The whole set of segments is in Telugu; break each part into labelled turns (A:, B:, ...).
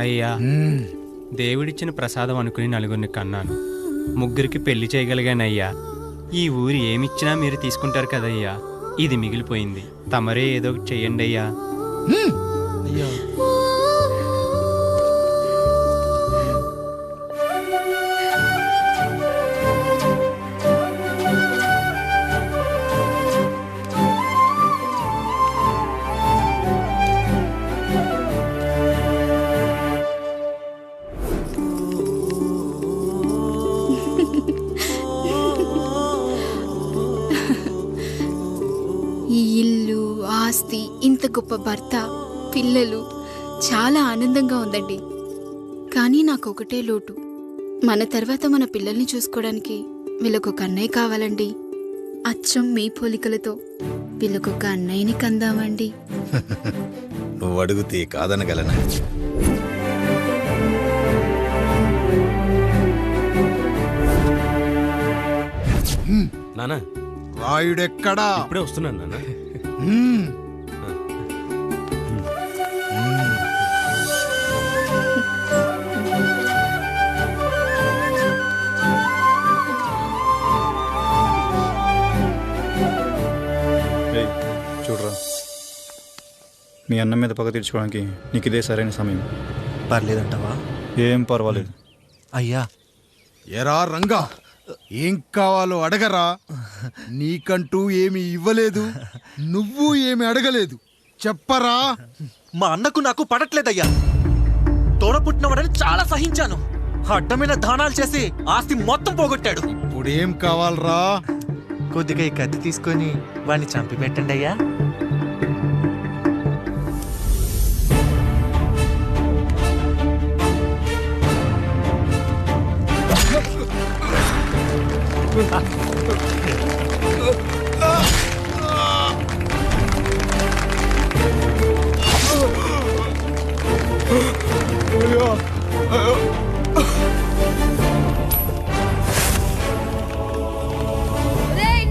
A: అయ్యా, దేవుడిచ్చిన ప్రసాదం అనుకుని నలుగురిని కన్నాను. ముగ్గురికి పెళ్లి చేయగలిగానయ్యా. ఈ ఊరు ఏమిచ్చినా మీరు తీసుకుంటారు కదయ్యా. ఇది మిగిలిపోయింది. తమరే ఏదో ఒకటి చెయ్యండి అయ్యా.
B: అయ్యా
C: ఈ ఇల్లు, ఆస్తి, ఇంత గొప్ప భర్త, పిల్లలు చాలా ఆనందంగా ఉందండి. కానీ నాకు ఒకటే లోటు. మన తర్వాత మన పిల్లల్ని చూసుకోవడానికి వీళ్ళకొక అన్నయ్య కావాలండి. అచ్చం మీ పోలికలతో వీళ్ళకొక అన్నయ్యని కందామండి.
D: నువ్వు అడిగితే కాదనగలనా?
E: నానా
D: రాయుడెక్కడా?
E: ఇప్పుడే వస్తున్నాను నాన్న.
B: చూడరా, మీ అన్న మీద పగ తీర్చుకోవడానికి నీకు ఇదే సరైన సమయం.
F: పర్లేదంటావా?
B: ఏం పర్వాలేదు.
F: అయ్యా,
D: ఎరా రంగా, ఏం కావాలో అడగరా. నీకంటూ ఏమి ఇవ్వలేదు, నువ్వు ఏమి అడగలేదు. చెప్పరా.
F: మా అన్నకు నాకు పడట్లేదయ్యా. తోడ పుట్టినవాడని చాలా సహించాను. అడ్డమైన దానాలు చేసి ఆస్తి మొత్తం పోగొట్టాడు.
D: ఇప్పుడేం కావాలరా?
F: కొద్దిగా ఈ కత్తి తీసుకొని వాడిని చంపి పెట్టండి అయ్యా.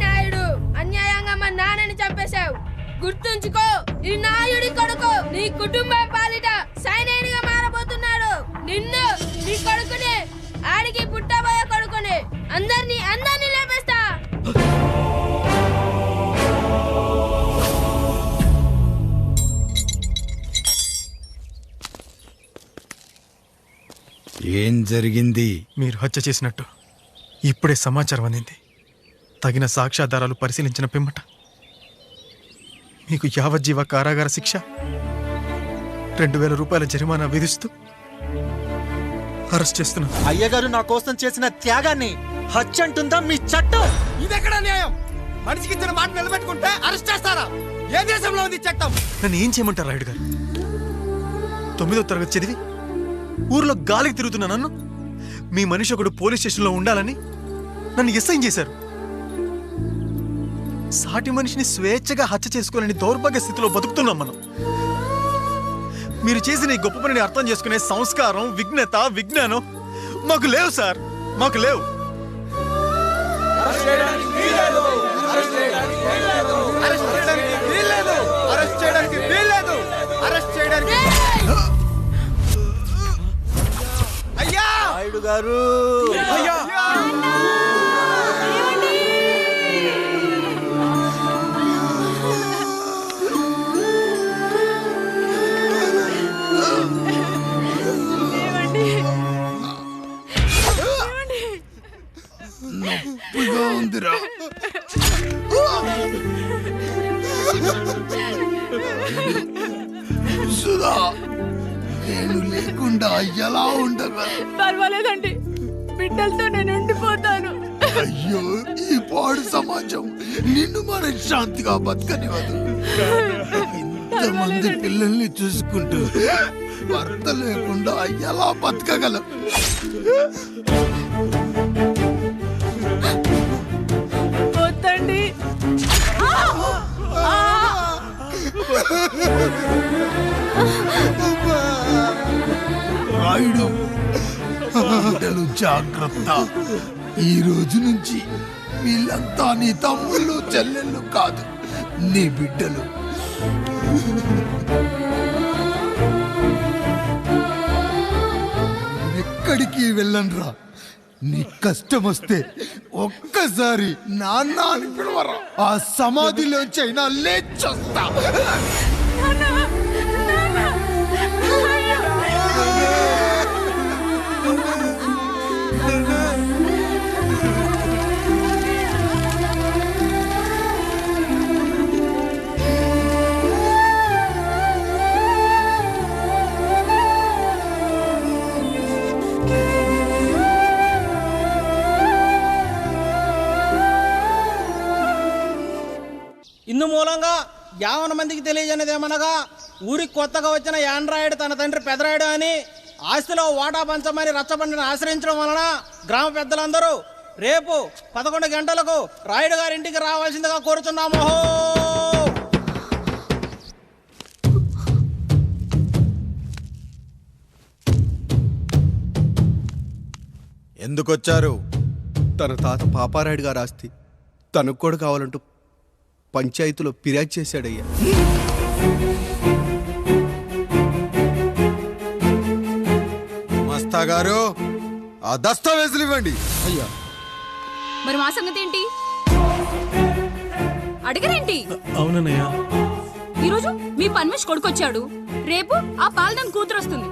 G: నాయుడు, అన్యాయంగా మా నాన్నని చంపేశావు. గుర్తుంచుకో, ఈ నాయుడి కొడుకు నీ కుటుంబం పాలిట సైనికుడిగా మారబోతున్నాడు. నిన్ను, నీ కొడుకుని, ఆడికి పుట్టబోయే కొడుకుని అందరినీ లేపేస్తా.
D: ఏం జరిగింది?
H: మీరు హత్య చేసినట్టు ఇప్పుడే సమాచారం అందింది. తగిన సాక్ష్యాధారాలు పరిశీలించిన పిమ్మట మీకు యావజ్జీవ కారాగార శిక్ష, 2000 రూపాయల జరిమానా విధిస్తూ అరెస్ట్ చేస్తున్నాను.
F: అయ్యగారు నా కోసం చేసిన త్యాగాన్ని హత్య అంటుందా మీ చట్టం?
D: ఇదెక్కడ న్యాయం? మనిషికి ఇచ్చిన మాట నిలబెట్టుకుంటే అరెస్ట్ చేస్తారా? ఏ దేశంలో ఉంది చట్టం?
H: నన్ను ఏం చేయమంటారు రాయుడు గారు? 9వ తరగతి చదివి ఊర్లో గాలికి తిరుగుతున్న నన్ను మీ మనిషి ఒకడు పోలీస్ స్టేషన్లో ఉండాలని నన్ను ఎస్ఐన్ చేశారు. సాటి మనిషిని స్వేచ్ఛగా హత్య చేసుకోవాలని దౌర్భాగ్య స్థితిలో బతుకుతున్నాం మనం. మీరు చేసిన ఈ గొప్ప పనిని అర్థం చేసుకునే సంస్కారం, విజ్ఞత, విజ్ఞానం మాకు లేవు సార్, మాకు లేవు.
F: నాయుడు గారు,
D: నొప్పిగా ఉందిరా. సుధా, నేను లేకుండా ఎలా ఉండగా?
G: పర్వాలేదండి, బిడ్డలతో నేను ఉండిపోతాను.
D: అయ్యో, ఈ పాడు సమాజం నిన్ను మనశ్శాంతిగా బతకనివ్వదు. ఇంతమంది పిల్లల్ని చూసుకుంటూ భర్త లేకుండా ఎలా బతకగలం?
G: వద్దండి.
D: రాయుడు, బిడ్డలు జాగ్రత్త. ఈ రోజు నుంచి వీళ్ళంతా నీ తమ్ముళ్ళు, చెల్లెళ్ళు కాదు, నీ బిడ్డలు. ఎక్కడికి వెళ్ళనురా. నీ కష్టం వస్తే ఒక్కసారి నాన్న అని పిలవరా. ఆ సమాధిలోంచి అయినా లేచొస్తా.
I: ఇందు మూలంగా 50 మందికి తెలియజేయనిదేమనగా ఊరికి కొత్తగా వచ్చిన యాండ్రాయిడ్ తన తండ్రి పెదరాయుడు అని ఆస్తిలో వాటా పంచమని రచ్చబండిని ఆశ్రయించడం వలన గ్రామ పెద్దలందరూ రేపు 11 గంటలకు రాయుడు గారింటికి రావాల్సిందిగా కోరుచున్నాము.
D: ఎందుకొచ్చారు?
J: తన తాత పాపారాయుడు గారు ఆస్తి తనకు కూడా కావాలంటూ పంచాయతీలో ఫిర్యాదు చేశాడయ్యా.
D: మస్తా గారు, ఆ దస్తావేజులు ఇవ్వండి.
J: అయ్యా,
G: మరి మా సంగతి ఏంటి? అడగరేంటి?
E: అవునన్నయ్య.
G: ఈరోజు మీ పన్మేష్ కొడుకొచ్చాడు, రేపు ఆ పాలదం కూతురు వస్తుంది.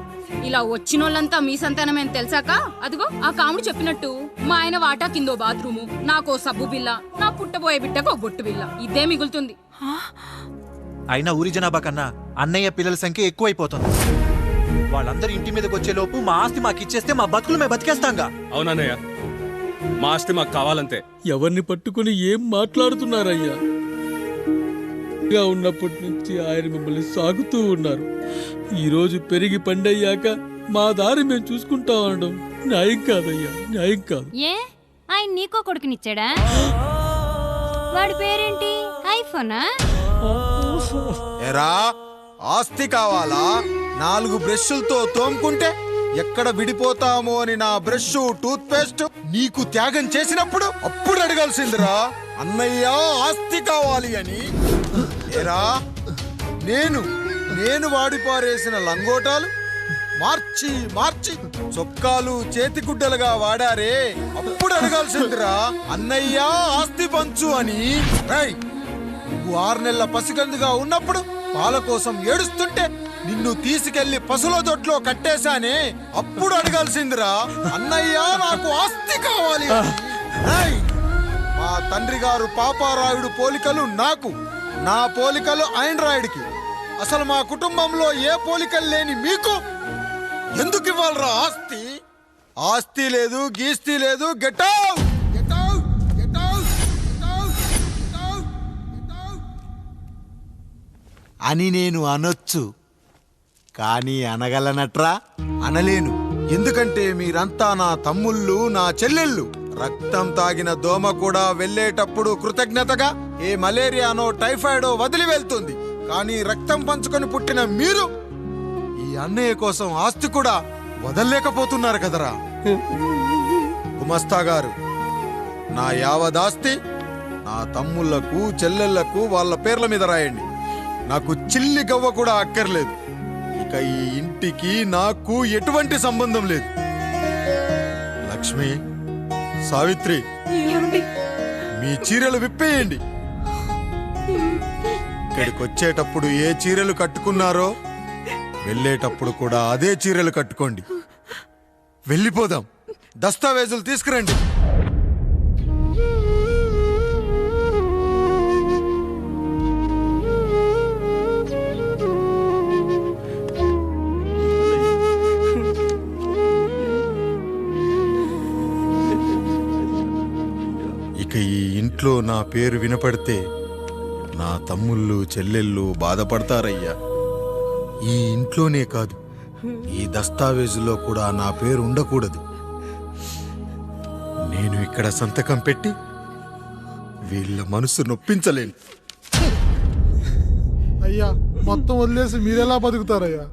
G: ఇలా వచ్చినోళ్ళంతా మీ సంతానమేని తెలిసాక అదిగో ఆ కాముడు చెప్పినట్టు మా ఆయన వాటా కిందో బాత్రూము, నాకో సబ్బు బిల్ల, నా పుట్టబోయే బిడ్డకో బొట్టు బిల్ల, ఇదే మిగులుతుంది.
F: అయినా ఊరి జనాభా కన్నా అన్నయ్య పిల్లల సంఖ్య ఎక్కువైపోతుంది. వాళ్ళందరూ ఇంటి మీదకి వచ్చేలోపు మా ఆస్తి మాకు ఇచ్చేస్తే మా బతుకులు మేము బతికేస్తాంగా.
E: అవునన్నయ్య, మా ఆస్తి మాకు కావాలంతే.
K: ఎవరిని పట్టుకుని ఏం మాట్లాడుతున్నారయ్యా? ఉన్నప్పటి నుంచి ఆయన మిమ్మల్ని సాగుతూ ఉన్నారు. ఈరోజు పెరిగి పండయ్యాక మా దారి మేము చూసుకుంటాం అనడం న్యాయం కాదయ్యా, న్యాయం కాదు.
G: ఏ ఆయన నీకో కొడుకునిచ్చాడా? వాడి పేరేంటి? ఐఫోనా?
D: ఎరా, ఆస్తి కావాలా? 4 బ్రష్లతో తోముకుంటే ఎక్కడ విడిపోతామో అని నా బ్రష్ టూత్ పేస్ట్ నీకు త్యాగం చేసినప్పుడు అప్పుడు అడగాల్సిందిరా అన్నయ్య ఆస్తి కావాలి అని. ఎరా, నేను వాడిపారేసిన లంగోటాలు మార్చి మార్చి చొక్కాలు చేతిగుడ్డలుగా వాడారే, అప్పుడు అడగాల్సిందిరా అన్నయ్య ఆస్తి పంచు అని. నువ్వు 6 నెలల పసికందుగా ఉన్నప్పుడు పాల కోసం ఏడుస్తుంటే నిన్ను తీసుకెళ్లి పసుల దొడ్లో కట్టేశానే, అప్పుడు అడగాల్సిందిరా అన్నయ్య నాకు ఆస్తి కావాలి అని. మా తండ్రి గారు పాపారాయుడు పోలికలు నాకు, నా పోలికలు ఆండ్రాయిడ్కి. అసలు మా కుటుంబంలో ఏ పోలికలు లేని మీకు ఎందుకు ఇవ్వాలరా ఆస్తి? ఆస్తి లేదు, గీస్తి లేదు. Get out, get out, get out, get out, get out, get out అని నేను అనొచ్చు, కానీ అనగలనట్రా? అనలేను. ఎందుకంటే మీరంతా నా తమ్ముళ్ళు, నా చెల్లెళ్ళు. రక్తం తాగిన దోమ కూడా వెళ్ళేటప్పుడు కృతజ్ఞతగా ఏ మలేరియానో టైఫాయిడో వదిలి వెళ్తుంది. కానీ రక్తం పంచుకొని పుట్టిన మీరు ఈ అన్నయ్య కోసం ఆస్తి కూడా వదల్లేకపోతున్నారు కదరా. గుమస్తా గారు, నా యావదాస్తి నా తమ్ముళ్లకు చెల్లెళ్లకు వాళ్ళ పేర్ల మీద రాయండి. నాకు చిల్లి గవ్వ కూడా అక్కర్లేదు. ఇక ఈ ఇంటికి నాకు ఎటువంటి సంబంధం లేదు. లక్ష్మి, సావిత్రి, మీ చీరలు విప్పేయండి. ఇక్కడికి వచ్చేటప్పుడు ఏ చీరలు కట్టుకున్నారో వెళ్ళేటప్పుడు కూడా అదే చీరలు కట్టుకోండి. వెళ్ళిపోదాం. దస్తావేజులు తీసుకురండి. ఇక ఈ ఇంట్లో నా పేరు వినపడితే నా తమ్ముళ్ళు చెల్లెళ్ళు బాధపడతారయ్యా. ఈ ఇంట్లోనే కాదు, ఈ దస్తావేజులో కూడా నా పేరు ఉండకూడదు. నేను ఇక్కడ సంతకం పెట్టి వీళ్ళ మనసు నొప్పించలేను.
H: అయ్యా, మొత్తం వదిలేసి మీరెలా బతుకుతారయ్యా?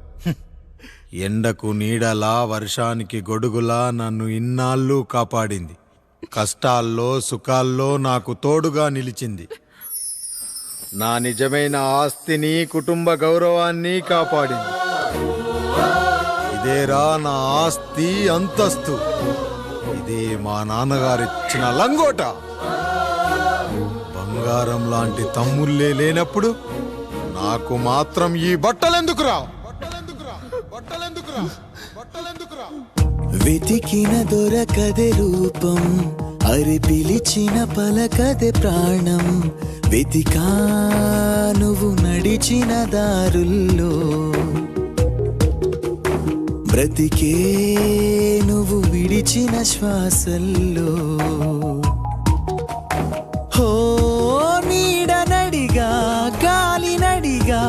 D: ఎండకు నీడలా, వర్షానికి గొడుగులా నన్ను ఇన్నాళ్ళు కాపాడింది. కష్టాల్లో సుఖాల్లో నాకు తోడుగా నిలిచింది. నా నిజమైన ఆస్తిని, కుటుంబ గౌరవాన్ని కాపాడింది. ఇదేరా నా ఆస్తి అంతస్తు. ఇది మా నాన్నగారిచ్చిన లంగోట. బంగారం లాంటి తమ్ముళ్ళే లేనప్పుడు నాకు మాత్రం ఈ బట్టలెందుకురా?
L: వెతికిన దొరకదే రూపం, అరి పిలిచిన పలకదే ప్రాణం. వెతికా నువ్వు నడిచిన దారుల్లో, బ్రతికే నువ్వు విడిచిన శ్వాసల్లో. హో నీడనడిగా గాలినడిగా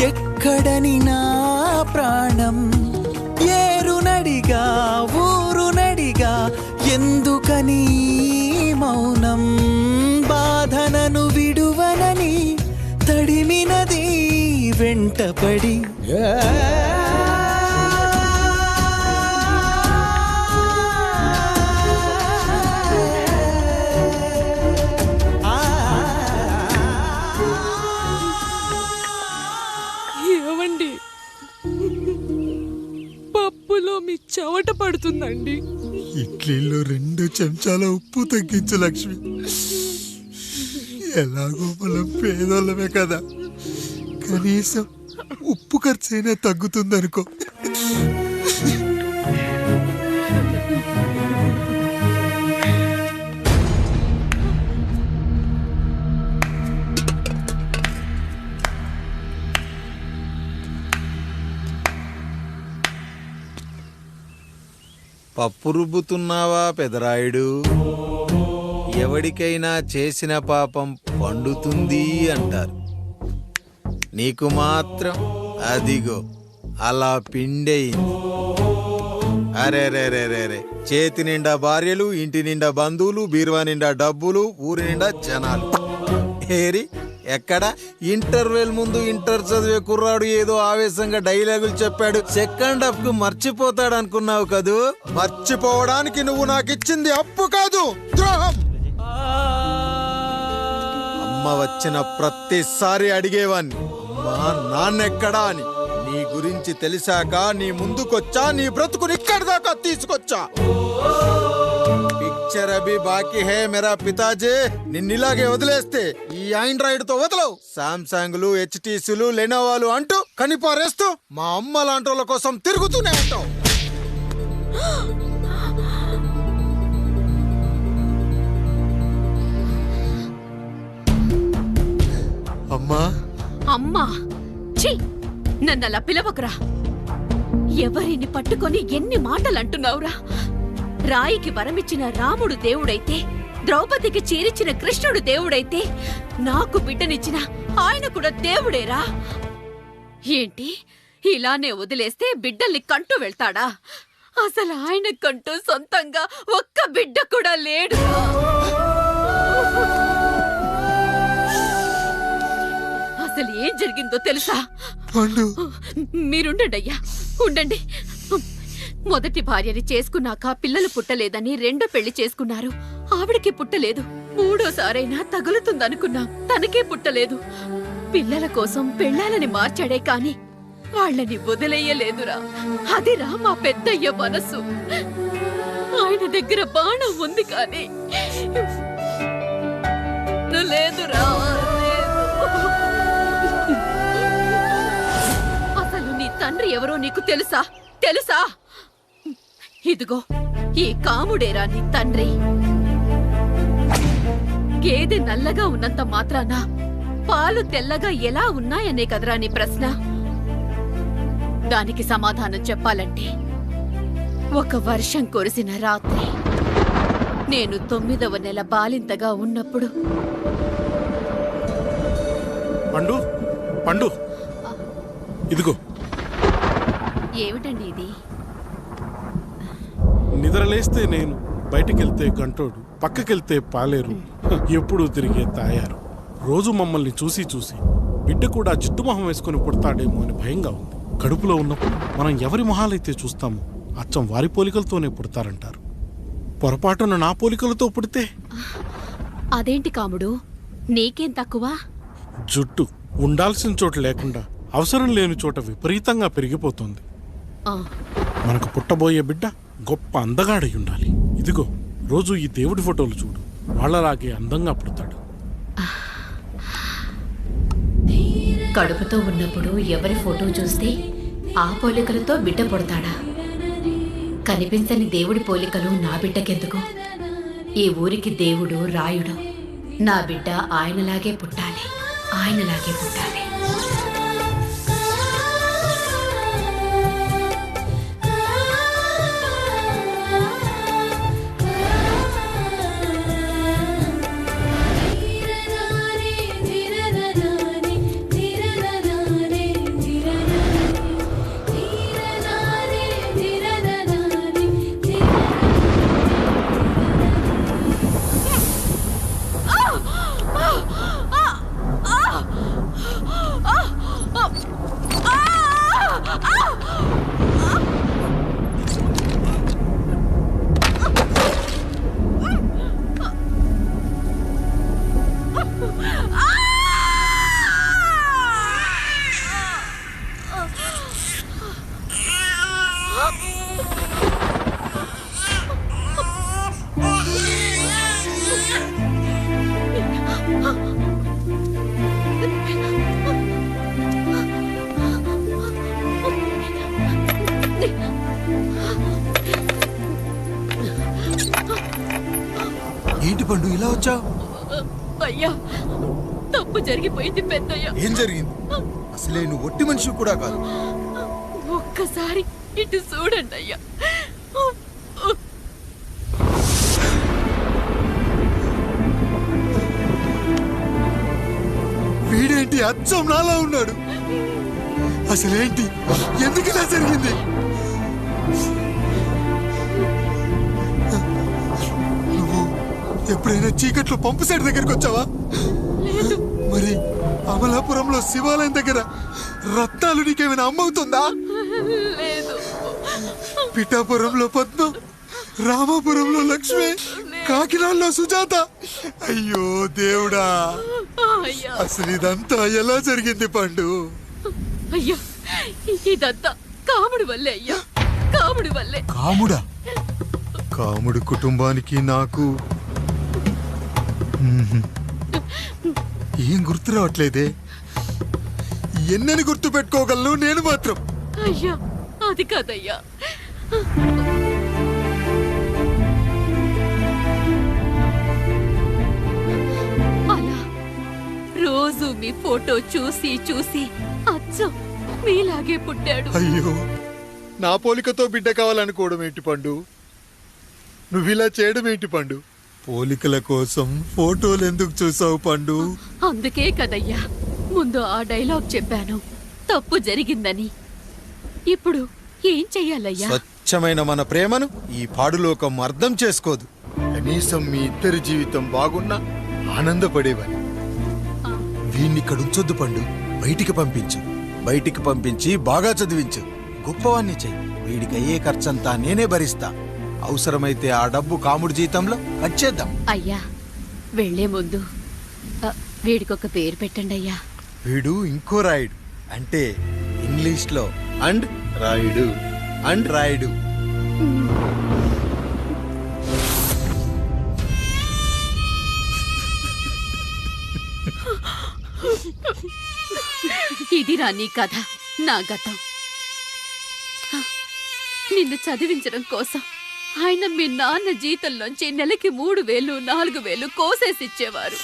L: ఎక్కడని నా ప్రాణం. ఏరునడిగా ఊరునడిగా ఎందుకని మౌనం. బాధనను విడువనని తడిమినది వెంటపడి.
M: ఏవండి, పప్పులో మీ చెవట పడుతుందండి.
D: ఇడ్లీలో 2 చెంచాల ఉప్పు తగ్గించు లక్ష్మి. ఎలాగో మనం పేదోళ్ళమే కదా, కనీసం ఉప్పు ఖర్చైనా తగ్గుతుందనుకో. పప్పు రుబ్బుతున్నావా పెదరాయుడు? ఎవడికైనా చేసిన పాపం పండుతుంది అంటారు. నీకు మాత్రం అదిగో అలా పిండయింది. అరే రే రే రే రే, చేతి నిండా భార్యలు, ఇంటి నిండా బంధువులు, బీరువా నిండా డబ్బులు, ఊరి నిండా జనాలు. ఏరి ఎక్కడ? ఇంటర్వెల్ ముందు ఇంటర్ చదివే కుర్రాడు ఏదో ఆవేశంగా డైలాగులు చెప్పాడు, సెకండ్ హాఫ్ కు మర్చిపోతాడు అనుకున్నావు కదూ? మర్చిపోవడానికి నువ్వు నాకు ఇచ్చింది అప్పు కాదు, ద్రోహం. అమ్మ వచ్చిన ప్రతిసారి అడిగేవాన్ని, అమ్మా నాన్నెక్కడా అని. నీ గురించి తెలిసాక నీ ముందుకొచ్చా, నీ బ్రతుకుని ఇక్కడి దాకా తీసుకొచ్చా. పిక్చర్ అభి బాకీ హే మేరా పితాజీ. నిన్నిలాగే వదిలేస్తే ఈ ఆండ్రాయిడ్ తో వదలవు. సామ్సంగ్లు, హెచ్టీసీలు, లెనోవాలు అంటూ కనిపారేస్తూ మా అమ్మ లాంటోళ్ళ కోసం తిరుగుతూనే ఉంటావు. అమ్మా
N: అమ్మా, ఛీ, నన్ను అలా పిలవకురా. ఎవరిని పట్టుకొని ఎన్ని మాటలు అంటున్నావురా? రాయికి వరమిచ్చిన రాముడు దేవుడైతే, ద్రౌపదికి చీరిచ్చిన కృష్ణుడు దేవుడైతే, నాకు బిడ్డనిచ్చిన ఆయన కూడా దేవుడేరా. ఏంటి, ఇలానే వదిలేస్తే బిడ్డల్ని కంటూ వెళ్తాడా? అసలు ఆయన కంటూ సొంతంగా ఒక్క బిడ్డ కూడా లేడు. అసలు ఏం జరిగిందో తెలుసా? మీరుండండి అయ్యా, ఉండండి. మొదటి భార్యని చేసుకున్నాక పిల్లలు పుట్టలేదని రెండో పెళ్లి చేసుకున్నారు. ఆవిడకి పుట్టలేదు. మూడోసారైనా తగులుతుందనుకున్నాం, తనకే పుట్టలేదు. పిల్లల కోసం పెళ్ళాలని మార్చాడే కాని వాళ్ళని వదిలేయలేదురా. అదిరా మా పెద్దయ్య మనసు. ఆయన దగ్గర బాణం ఉంది కానీ లేదురా, అసలు నీ తండ్రి ఎవరో నీకు తెలుసా? తెలుసా? ఇదిగో ఈ కాముడేరా నీ తండ్రి. గేదె నల్లగా ఉన్నంత మాత్రాన పాలు తెల్లగా ఎలా ఉన్నాయనే కదరా నీ ప్రశ్న. దానికి సమాధానం చెప్పాలంటే, ఒక వర్షం కురిసిన రాత్రి నేను 9వ నెల బాలింతగా ఉన్నప్పుడు.
K: పండు పండు, ఇదిగో.
N: ఏమిటండి ఇది?
K: నిద్రలేస్తే నేను, బయటికెళ్తే గంటోడు, పక్కకెళ్తే పాలేరు, ఎప్పుడూ తిరిగే తాయారు. రోజు మమ్మల్ని చూసి చూసి బిడ్డ కూడా జిడ్డు మొహం వేసుకుని పుడతాడేమో అని భయంగా ఉంది. కడుపులో ఉన్నప్పుడు మనం ఎవరి మొహాలైతే చూస్తామో అచ్చం వారి పోలికలతోనే పుడతారంటారు. పొరపాటున నా పోలికలతో పుడితే?
N: అదేంటి కాముడు, నీకేం తక్కువ?
K: జుట్టు ఉండాల్సిన చోట లేకుండా అవసరం లేని చోట విపరీతంగా పెరిగిపోతుంది. మనకు పుట్టబోయే బిడ్డ గొప్ప అందగాడై ఉండాలి. ఇదిగో రోజు ఈ దేవుడి ఫోటోలు చూడు, వాళ్ళలాగే అందంగా పుడతాడు.
N: కడుపుతో ఉన్నప్పుడు ఎవరి ఫోటో చూస్తే ఆ పోలికలతో బిడ్డ పుడతాడా? కనిపించని దేవుడి పోలికలు నా బిడ్డకెందుకు? ఈ ఊరికి దేవుడు రాయుడు. నా బిడ్డ ఆయనలాగే పుట్టాలి, ఆయనలాగే పుట్టాలి.
D: ఏంటి పండు ఇలా వచ్చావు?
N: అయ్యా, తప్పు జరిగిపోయింది పెద్దయ్య.
D: ఏం జరిగింది? అసలే నువ్వు ఒట్టి మనిషి కూడా కాదు.
N: ఒక్కసారి ఇటు చూడండి అయ్యా.
J: వీడేంటి అచ్చం నాలా ఉన్నాడు? అసలేంటి, ఎందుకు ఇలా జరిగింది? నువ్వు ఎప్పుడైనా చీకట్లో పంపు సైడ్ దగ్గరికి వచ్చావా? మరి అమలాపురంలో శివాలయం దగ్గర రత్నాలు నీకేమైనా అమ్మవుతుందా?
N: లేదు.
J: పిఠాపురంలో పద్మం, రామాపురంలో లక్ష్మి, కాకినాడలో సుజాత. అయ్యో దేవుడా, అసలు ఇదంతా ఎలా జరిగింది పండు?
N: అయ్యా, ఇదంతా కాముడి వల్లే అయ్యా, కాముడి వల్లే.
J: కాముడా? కాముడి కుటుంబానికి నాకు ఏం గుర్తు రావట్లేదే. ఎన్నని గుర్తు పెట్టుకోగలను నేను మాత్రం?
N: అయ్యా, అది కాదయ్యా. అలా రోజు మీ ఫోటో చూసి చూసి అచ్చం మీలాగే పుట్టాడు.
J: అయ్యో, నా పోలికతో బిడ్డ కావాలనుకోవడం ఏంటి పండు? నువ్విలా చేయడం ఏంటి పండు? పోలికల కోసం ఫోటోలు ఎందుకు చూసావు పండు?
N: అందుకే కదయ్యా ముందు ఆ డైలాగ్ చెప్పాను, తప్పు జరిగిందని. ఇప్పుడు ఏం చెయ్యాలయ్యా?
D: స్వచ్ఛమైన మన ప్రేమను ఈ పాడులోకం అర్థం చేసుకోదు. కనీసం మీ ఇద్దరి జీవితం బాగున్నా ఆనందపడేవని. వీణ్ణి ఇక్కడ ఉంచొద్దు పండు, బయటికి పంపించు. బయటికి పంపించి బాగా చదివించు, గొప్పవాణ్ణి చెయ్యి. వీడికి అయ్యే ఖర్చంతా నేనే భరిస్తా. అవసరమైతే ఆ డబ్బు కాముడి జీతంలో ఖర్చేద్దాం.
N: అయ్యా, వెళ్లే ముందు వీడికొక పేరు పెట్టండి అయ్యా.
D: వీడు ఇంకో రాయుడు, అంటే ఇంగ్లీష్ లో అండ్ రాయుడు, అండ్ రాయుడు.
N: ఇది రా నీ కథ, నా గతం. నిన్ను చదివించడం కోసం ఆయన మీ నాన్న జీతంలోంచి నెలకి 3000, 4000 కోసేసిచ్చేవారు.